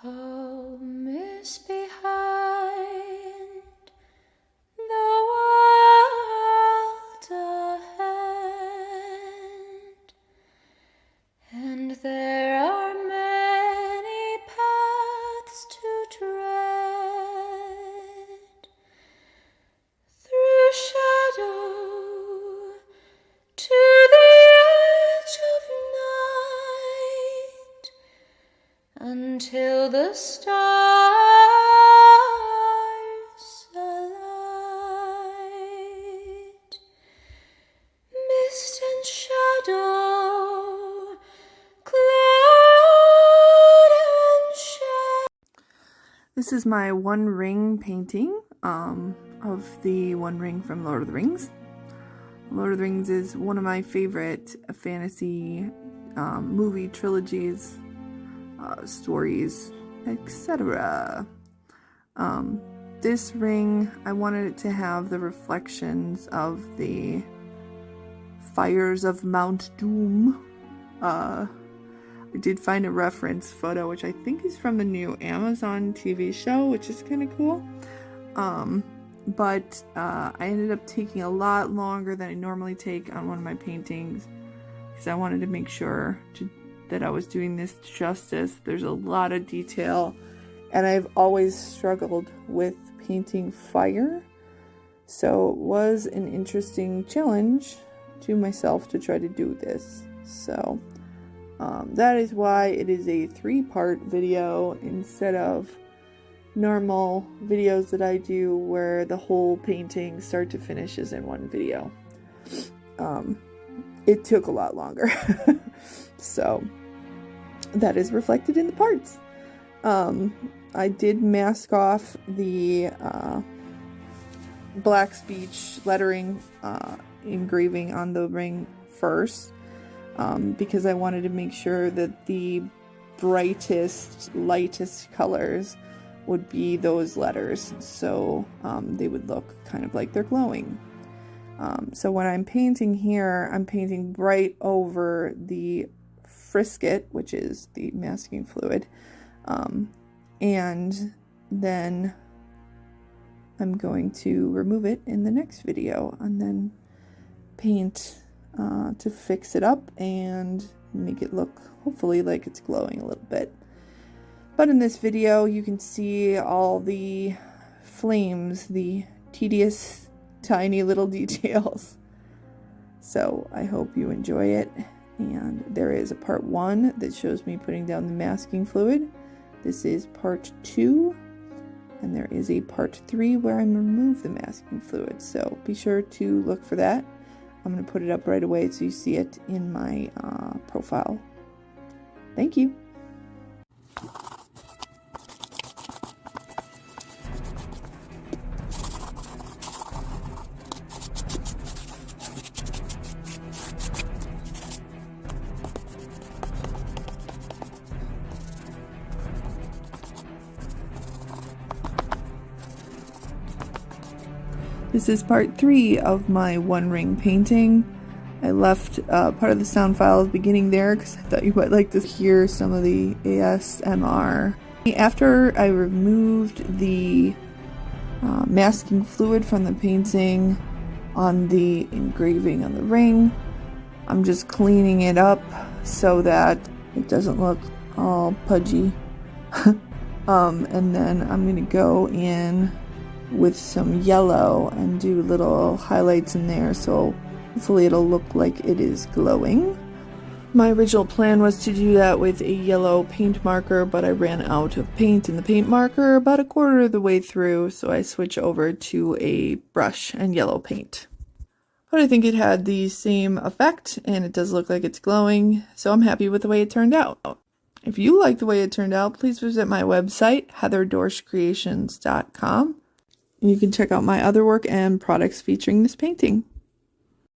Home is behind, the world ahead, and there are many paths to tread, through shadow to the edge of night, until the stars alight. Mist and shadow, cloud and shade. This is my One Ring painting of the One Ring from Lord of the Rings. Lord of the Rings is one of my favorite fantasy movie trilogies, stories, etc. This ring, I wanted it to have the reflections of the fires of Mount Doom. I did find a reference photo, which I think is from the new Amazon TV show, which is kind of cool. But I ended up taking a lot longer than I normally take on one of my paintings, because I wanted to make sure that I was doing this justice. There's a lot of detail, and I've always struggled with painting fire, so it was an interesting challenge to myself to try to do this. So that is why it is a 3-part video instead of normal videos that I do where the whole painting start to finish is in one video. It took a lot longer. So that is reflected in the parts. I did mask off the black speech lettering engraving on the ring first, because I wanted to make sure that the brightest, lightest colors would be those letters, so they would look kind of like they're glowing. So when I'm painting here, I'm painting bright over the frisket, which is the masking fluid, and then I'm going to remove it in the next video and then paint to fix it up and make it look hopefully like it's glowing a little bit. But in this video you can see all the flames, the tedious tiny little details. So I hope you enjoy it. And there is a part 1 that shows me putting down the masking fluid. This is part 2, and there is a part 3 where I remove the masking fluid. So be sure to look for that. I'm going to put it up right away so you see it in my profile. Thank you. This is part 3 of my One Ring painting. I left part of the sound file at the beginning there because I thought you might like to hear some of the ASMR. After I removed the masking fluid from the painting on the engraving on the ring, I'm just cleaning it up so that it doesn't look all pudgy. And then I'm going to go in with some yellow and do little highlights in there, so hopefully it'll look like it is glowing. My original plan was to do that with a yellow paint marker, but I ran out of paint in the paint marker about a quarter of the way through, so I switched over to a brush and yellow paint. But I think it had the same effect, and it does look like it's glowing, so I'm happy with the way it turned out. If you like the way it turned out, please visit my website, heatherdorschcreations.com. You can check out my other work and products featuring this painting.